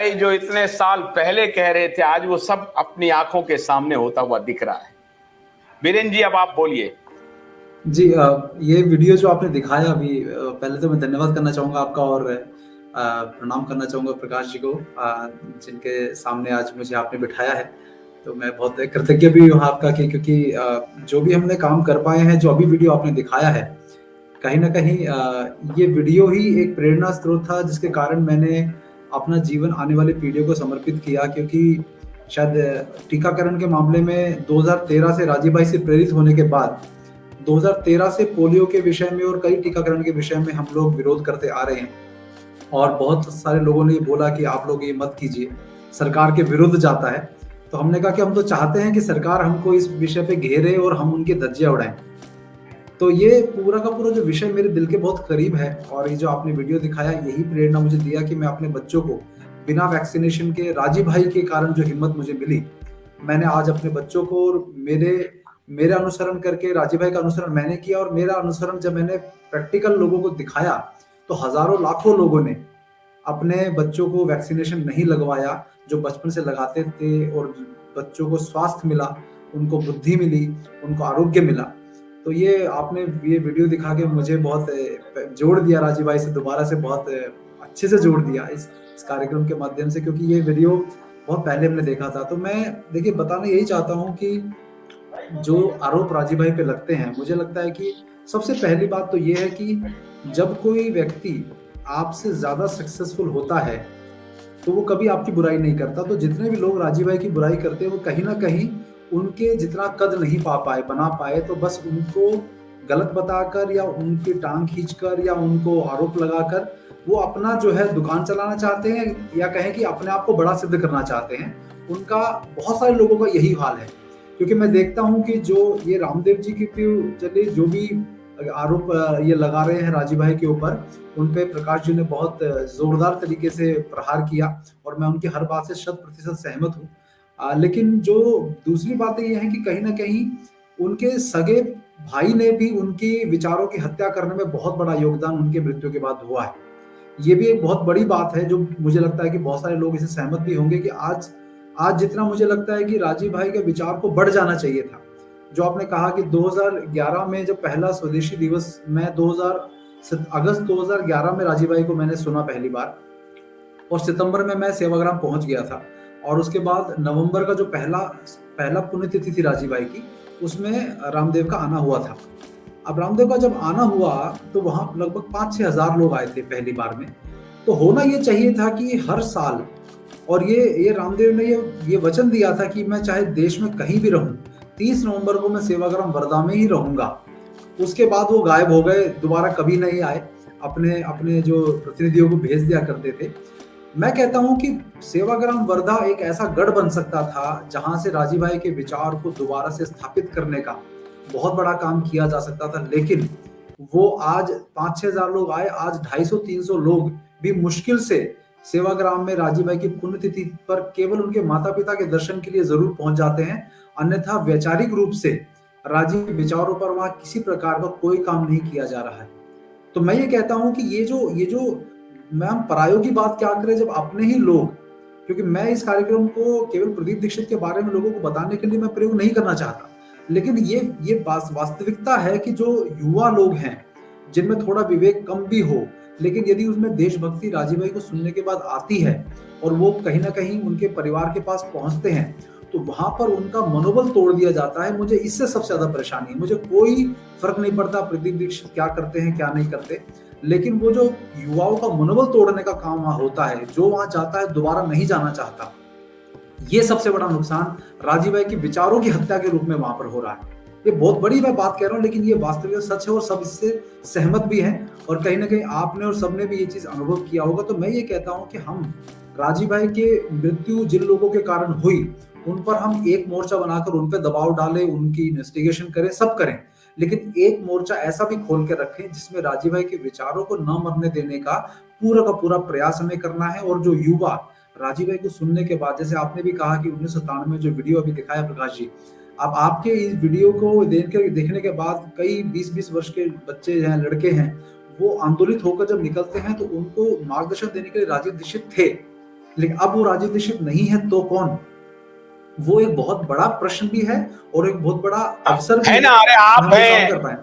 जो इतने साल पहले कह रहे थे, आज वो सब अपनी आंखों के सामने होता हुआ दिख रहा है। बीरेन जी, अब आप बोलिए। जी, ये वीडियो जो आपने दिखाया अभी, पहले तो मैं धन्यवाद करना चाहूँगा आपका, और प्रणाम करना चाहूँगा प्रकाश जी को, जिनके सामने आज मुझे आपने बिठाया है। तो मैं बहुत कृतज्ञ भी हूँ आपका, कि क्योंकि जो भी हमने काम कर पाए हैं, जो अभी वीडियो आपने दिखाया है, कहीं न कहीं ये वीडियो ही एक प्रेरणा स्रोत था, जिसके कारण मैंने अपना जीवन आने वाली पीढ़ियों को समर्पित किया। क्योंकि शायद टीकाकरण के मामले में 2013 से राजीव भाई से प्रेरित होने के बाद 2013 से पोलियो के विषय में और कई टीकाकरण के विषय में हम लोग विरोध करते आ रहे हैं, और बहुत सारे लोगों ने ये बोला कि आप लोग ये मत कीजिए, सरकार के विरुद्ध जाता है। तो हमने कहा कि हम तो चाहते हैं कि सरकार हमको इस विषय पे घेरे और हम उनकी धज्जियां उड़ाएं। तो ये पूरा का पूरा जो विषय मेरे दिल के बहुत करीब है, और ये जो आपने वीडियो दिखाया, यही प्रेरणा मुझे दिया कि मैं अपने बच्चों को बिना वैक्सीनेशन के, राजीव भाई के कारण जो हिम्मत मुझे मिली, मैंने आज अपने बच्चों को, और मेरे मेरा अनुसरण करके राजीव भाई का अनुसरण मैंने किया, और मेरा अनुसरण जब मैंने प्रैक्टिकल लोगों को दिखाया, तो हजारों लाखों लोगों ने अपने बच्चों को वैक्सीनेशन नहीं लगवाया, जो बचपन से लगाते थे, और बच्चों को स्वास्थ्य मिला, उनको बुद्धि मिली, उनको आरोग्य मिला। तो ये आपने ये वीडियो दिखा के मुझे बहुत जोड़ दिया, राजीव भाई से दोबारा से बहुत अच्छे से जोड़ दिया इस कार्यक्रम के माध्यम से, क्योंकि ये वीडियो बहुत पहले हमने देखा था। तो मैं देखिए बताना यही चाहता हूँ कि जो आरोप राजीव भाई पे लगते हैं, मुझे लगता है कि सबसे पहली बात तो ये है कि जब कोई व्यक्ति आपसे ज्यादा सक्सेसफुल होता है, तो वो कभी आपकी बुराई नहीं करता। तो जितने भी लोग राजीव भाई की बुराई करते हैं, वो कहीं ना कहीं उनके जितना कद नहीं पा पाए, बना पाए, तो बस उनको गलत बताकर, या उनकी टांग खींचकर, या उनको आरोप लगाकर वो अपना जो है दुकान चलाना चाहते हैं, या कहें कि अपने आप को बड़ा सिद्ध करना चाहते हैं। उनका बहुत सारे लोगों का यही हाल है। क्योंकि मैं देखता हूं कि जो ये रामदेव जी की चलिए जो भी आरोप ये लगा रहे हैं राजीव भाई के ऊपर, उन पे प्रकाश जी ने बहुत जोरदार तरीके से प्रहार किया, और मैं उनकी हर बात से 100% सहमत हूँ। लेकिन जो दूसरी बात ये है कि कहीं ना कहीं उनके सगे भाई ने भी उनके विचारों की हत्या करने में बहुत बड़ा योगदान उनके मृत्यु के बाद हुआ है। ये भी एक बहुत बड़ी बात है, जो मुझे लगता है कि बहुत सारे लोग इसे सहमत भी होंगे, कि आज आज जितना मुझे लगता है कि राजीव भाई के विचार को बढ़ जाना चाहिए था। जो आपने कहा कि 2011 में जब पहला स्वदेशी दिवस, मैं 2000 अगस्त 2011 में राजीव भाई को मैंने सुना पहली बार, और सितंबर में मैं सेवाग्राम पहुंच गया था, और उसके बाद नवंबर का जो पहला पहला पुण्यतिथि थी राजीव भाई की, उसमें रामदेव का आना हुआ था। अब रामदेव का जब आना हुआ, तो वहां लगभग 5-6 हजार लोग आए थे पहली बार में। तो होना ये चाहिए था कि हर साल, और ये रामदेव ने ये वचन दिया था कि मैं चाहे देश में कहीं भी रहूं, 30 नवंबर को मैं सेवाग्राम वर्धा में ही रहूंगा। उसके बाद वो गायब हो गए, दोबारा कभी नहीं आए, अपने अपने जो प्रतिनिधियों को भेज दिया करते थे। मैं कहता हूं कि सेवाग्राम वर्धा एक ऐसा गढ़ बन सकता था, जहां से राजीव भाई के विचार को दोबारा से स्थापित करने का बहुत बड़ा काम किया जा सकता था। लेकिन वो आज 5-6 हजार लोग आए, आज 250-300 लोग भी मुश्किल से सेवाग्राम में राजीव भाई की पुण्यतिथि पर केवल उनके माता पिता के दर्शन के लिए जरूर पहुंच जाते हैं। अन्यथा वैचारिक रूप से राजीव के विचारों पर वहां किसी प्रकार का कोई काम नहीं किया जा रहा है। तो मैं ये कहता हूं कि ये जो मैम परायों की बात क्या करें, जब अपने ही लोग, क्योंकि मैं इस कार्यक्रम को केवल प्रदीप दीक्षित के बारे में लोगों को बताने के लिए मैं प्रयोग नहीं करना चाहता, लेकिन ये वास्तविकता है कि जो युवा लोग हैं, जिनमें थोड़ा विवेक कम भी हो, लेकिन यदि उसमें देशभक्ति राजीव भाई को सुनने के बाद आती है, और वो कहीं ना कहीं उनके परिवार के पास पहुंचते हैं, तो वहां पर उनका मनोबल तोड़ दिया जाता है। मुझे इससे सबसे ज्यादा परेशानी है। मुझे कोई फर्क नहीं पड़ता प्रदीप दीक्षित क्या करते हैं क्या नहीं करते, लेकिन वो जो युवाओं का मनोबल तोड़ने का काम वहां होता है, जो वहां जाता है दोबारा नहीं जाना चाहता, ये सबसे बड़ा नुकसान राजीव भाई के विचारों की हत्या के रूप में वहां पर हो रहा है। ये बहुत बड़ी मैं बात कह रहा हूं, लेकिन ये वास्तविक सच है, और सब इससे सहमत भी हैं, और कहीं ना कहीं आपने और सबने भी ये चीज अनुभव किया होगा। तो मैं ये कहता हूं कि हम राजीव भाई के मृत्यु जिन लोगों के कारण हुई, उन पर हम एक मोर्चा बनाकर उन पर दबाव डालें, उनकी इन्वेस्टिगेशन करें, सब करें, लेकिन एक मोर्चा ऐसा भी खोल के रखें जिसमें राजीव भाई के विचारों को न मरने देने का पूरा प्रयास हमें करना है। और जो युवा राजीव भाई को सुनने के बाद, जैसे आपने भी कहा कि 1997 में जो वीडियो अभी दिखाया प्रकाश जी, अब आपके इस वीडियो को देखने के बाद कई 20-20 वर्ष के बच्चे हैं, लड़के हैं, वो आंदोलित होकर जब निकलते हैं, तो उनको मार्गदर्शन देने के लिए राजीव दीक्षित थे। लेकिन अब वो राजीव दीक्षित नहीं है तो कौन? वो एक बहुत बड़ा प्रश्न भी है और एक बहुत बड़ा अवसर भी है है ना, अरे कि आप हम वो काम हैं, कर पाए।